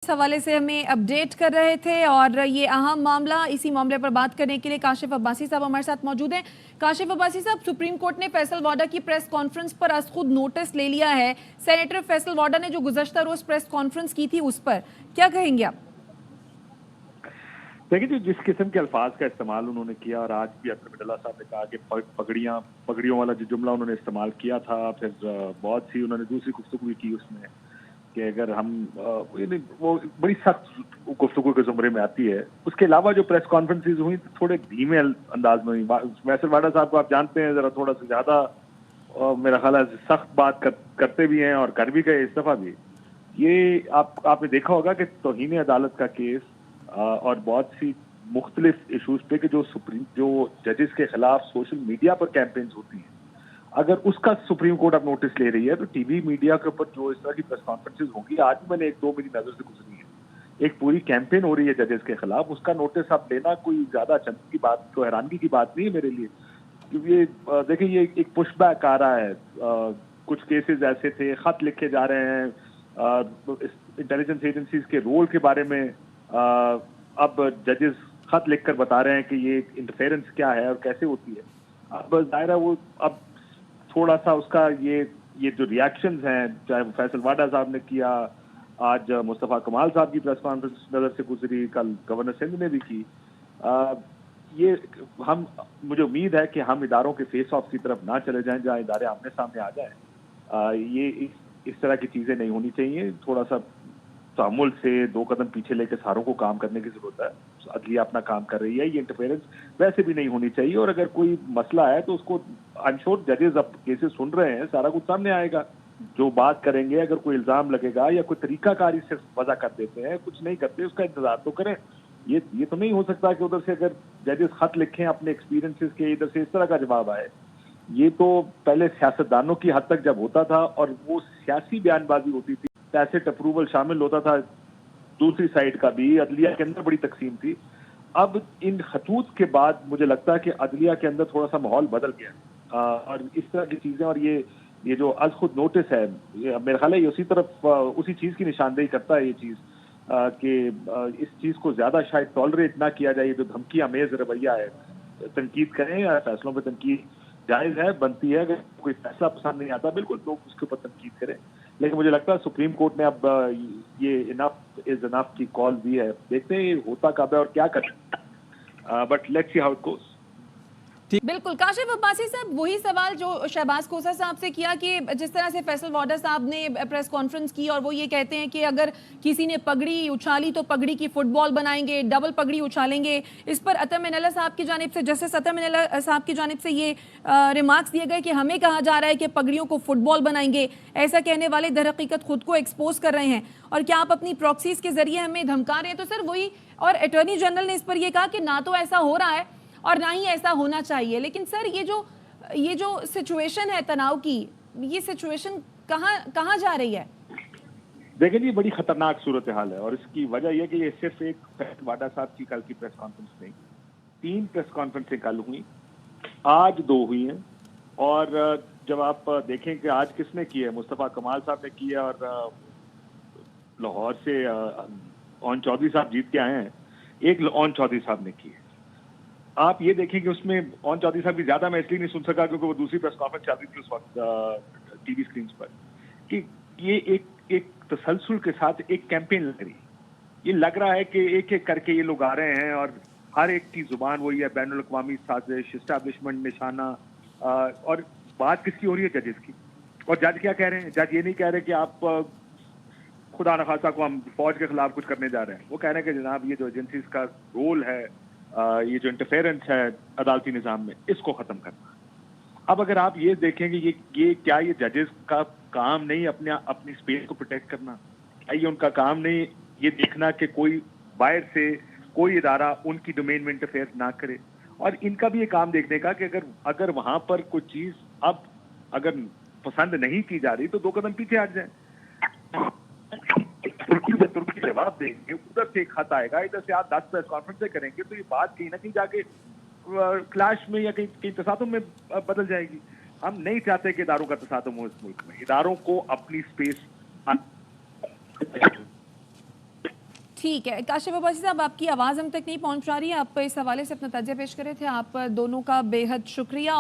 इस हवाले से हमें अपडेट कर रहे थे और ये अहम मामला, इसी मामले पर बात करने के लिए काशिफ अब्बासी साहब हमारे साथ मौजूद हैं। काशिफ अब्बासी साहब, सुप्रीम कोर्ट ने फैसल वाडा की प्रेस कॉन्फ्रेंस पर आज खुद नोटिस ले लिया है। सेनेटर फैसल वाडा ने जो गुज़श्ता रोज प्रेस कॉन्फ्रेंस की थी उस पर क्या कहेंगे आप? देखिए जी, जिस किस्म के अल्फाज का इस्तेमाल उन्होंने किया और आज भी अब्दुल अल्लाह साहब ने कहा कि पगड़ियों वाला जो जुमला उन्होंने इस्तेमाल किया था, फिर बहुत सी उन्होंने दूसरी गुफ्तगू भी की उसमें कि अगर हम वो बड़ी सख्त गुफ्तगू के ज़ुमरे में आती है। उसके अलावा जो प्रेस कॉन्फ्रेंसेज हुई थोड़े धीमे अंदाज में हुई। फैसल वाडा साहब को आप जानते हैं, ज़रा थोड़ा सा ज़्यादा मेरा ख्याल है सख्त बात करते भी हैं और कर भी गए इस दफ़ा भी। ये आपने देखा होगा कि तौहीन अदालत का केस और बहुत सी मुख्तलिफ इशूज पे कि जो जजेस के खिलाफ सोशल मीडिया पर कैंपेन्स होती हैं, अगर उसका सुप्रीम कोर्ट अब नोटिस ले रही है तो टीवी मीडिया के ऊपर जो इस तरह की प्रेस कॉन्फ्रेंसेज होंगी, आज भी मैंने एक दो मेरी नजर से गुजरी है, एक पूरी कैंपेन हो रही है जजेस के खिलाफ, उसका नोटिस अब लेना कोई ज्यादा अचंभे की बात, तो हैरानगी की बात नहीं है मेरे लिए। क्योंकि ये देखिए, ये एक पुशबैक आ रहा है। कुछ केसेस ऐसे थे, खत लिखे जा रहे हैं इंटेलिजेंस एजेंसीज के रोल के बारे में। अब जजेस खत लिखकर बता रहे हैं कि ये इंटरफेरेंस क्या है और कैसे होती है। अब जाहिर है वो अब थोड़ा सा उसका ये जो रिएक्शंस हैं, चाहे वो फैसल वाडा साहब ने किया, आज मुस्तफ़ा कमाल साहब की प्रेस कॉन्फ्रेंस नजर से गुजरी, कल गवर्नर सिंध ने भी की। ये मुझे उम्मीद है कि हम इदारों के फेस ऑफ की तरफ ना चले जाएं जहां इदारे आमने सामने आ जाएं। ये इस तरह की चीजें नहीं होनी चाहिए। थोड़ा सा तामुल से दो कदम पीछे लेकर सारों को काम करने की जरूरत है। अदलिया अपना काम कर रही है, ये इंटरफेरेंस वैसे भी नहीं होनी चाहिए। और अगर कोई मसला है तो उसको आई एम श्योर जजेस अब केसेस सुन रहे हैं, सारा कुछ सामने आएगा। जो बात करेंगे, अगर कोई इल्जाम लगेगा या कोई तरीकाकारी सिर्फ वजह कर देते हैं, कुछ नहीं करते, उसका इंतजार तो करें। ये तो नहीं हो सकता कि उधर से अगर जजेस खत लिखें अपने एक्सपीरियंसेस के, इधर से इस तरह का जवाब आए। ये तो पहले सियासतदानों की हद तक जब होता था और वो सियासी बयानबाजी होती थी, टैसिट अप्रूवल शामिल होता था, दूसरी साइड का भी, अदलिया के अंदर बड़ी तकसीम थी। अब इन खतूत के बाद मुझे लगता है कि अदलिया के अंदर थोड़ा सा माहौल बदल गया और इस तरह की चीजें और ये जो आज खुद नोटिस है, मेरा ख्याल है ये उसी चीज की निशानदेही करता है। ये चीज कि इस चीज को ज्यादा शायद टॉलरेट ना किया जाए। जो धमकी अमेज रवैया है, तनकीद करें या फैसलों पर तनकीद जायज है, बनती है। अगर कोई फैसला पसंद नहीं आता, बिल्कुल लोग उसके ऊपर तनकीद करें, लेकिन मुझे लगता है सुप्रीम कोर्ट ने अब ये इनफ इज इनफ की कॉल दी है। देखते हैं होता कब है और क्या करें, but let's see how it goes. बिल्कुल। काशिफ अब्बासी साहब, वही सवाल जो शहबाज खोसा साहब से किया कि जिस तरह से फैसल वाडा साहब ने प्रेस कॉन्फ्रेंस की और वो ये कहते हैं कि अगर किसी ने पगड़ी उछाली तो पगड़ी की फुटबॉल बनाएंगे, डबल पगड़ी उछालेंगे। इस पर अतम इनैला साहब की जानिब से, जस्टिस अतम इनैला साहब की जानिब से ये रिमार्क्स दिए गए कि हमें कहा जा रहा है कि पगड़ियों को फुटबॉल बनाएंगे। ऐसा कहने वाले दर हकीकत खुद को एक्सपोज कर रहे हैं और क्या आप अपनी प्रॉक्सीज के जरिए हमें धमका रहे हैं? तो सर वही, और अटॉर्नी जनरल ने इस पर यह कहा कि ना तो ऐसा हो रहा है और ना ही ऐसा होना चाहिए। लेकिन सर ये जो सिचुएशन है तनाव की, ये सिचुएशन कहाँ जा रही है? देखिए जी, बड़ी खतरनाक सूरत हाल है और इसकी वजह यह कि ये सिर्फ एक फैसल वाडा साहब की कल की प्रेस कॉन्फ्रेंस नहीं, 3 प्रेस कॉन्फ्रेंसें कल हुई, आज 2 हुई हैं। और जब आप देखें कि आज किसने की है, मुस्तफ़ा कमाल साहब ने की है और लाहौर से ओन चौधरी साहब जीत के आए हैं, एक ओन चौधरी साहब ने की है। आप ये देखें कि उसमें ओन चौधरी साहब की ज्यादा मैं इसलिए नहीं सुन सका क्योंकि वो दूसरी प्रेस कॉन्फ्रेंस चल रही थी उस वक्त टीवी स्क्रीन पर, कि ये एक तसलसल के साथ एक कैंपेन लग रही है। ये लग रहा है कि एक एक करके ये लोग आ रहे हैं और हर एक की जुबान वही है, बैनुल अक़वामी साजिश, इस्टेब्लिशमेंट निशाना। और बात किसकी हो रही है? जजेस की। और जज क्या कह रहे हैं? जज ये नहीं कह रहे कि आप खुदा न खासा को हम फौज के खिलाफ कुछ करने जा रहे हैं। वो कह रहे हैं कि जनाब ये जो एजेंसीज का रोल है, ये जो इंटरफेरेंस है अदालती निज़ाम में, इसको ख़त्म करना। अब अगर आप ये देखें कि ये क्या ये जजेस का काम नहीं अपनी स्पेस को प्रोटेक्ट करना? क्या ये उनका काम नहीं ये देखना कि कोई बाहर से कोई इदारा उनकी डोमेन में इंटरफेयर ना करे? और इनका भी ये काम देखने का कि अगर वहां पर कोई चीज अब अगर पसंद नहीं की जा रही तो 2 कदम पीछे हट जाए। तुर्की जवाब देंगे, उधर से एक खत आएगा, इधर से आप 10 प्रेस कॉन्फ्रेंस करेंगे, तो ये बात कहीं ना कहीं जाके क्लैश में या कहीं तसादुम में बदल जाएगी। हम नहीं चाहते कि इदारों का तसादुम हो इस मुल्क में। इदारों को अपनी स्पेस ٹھیک ہے کاشف عباسی صاحب، آپ کی آواز ہم تک نہیں پہنچ پا رہی ہے، آپ اس حوالے سے اپنا تجزیہ پیش کرے تھے، آپ دونوں کا بے حد شکریہ.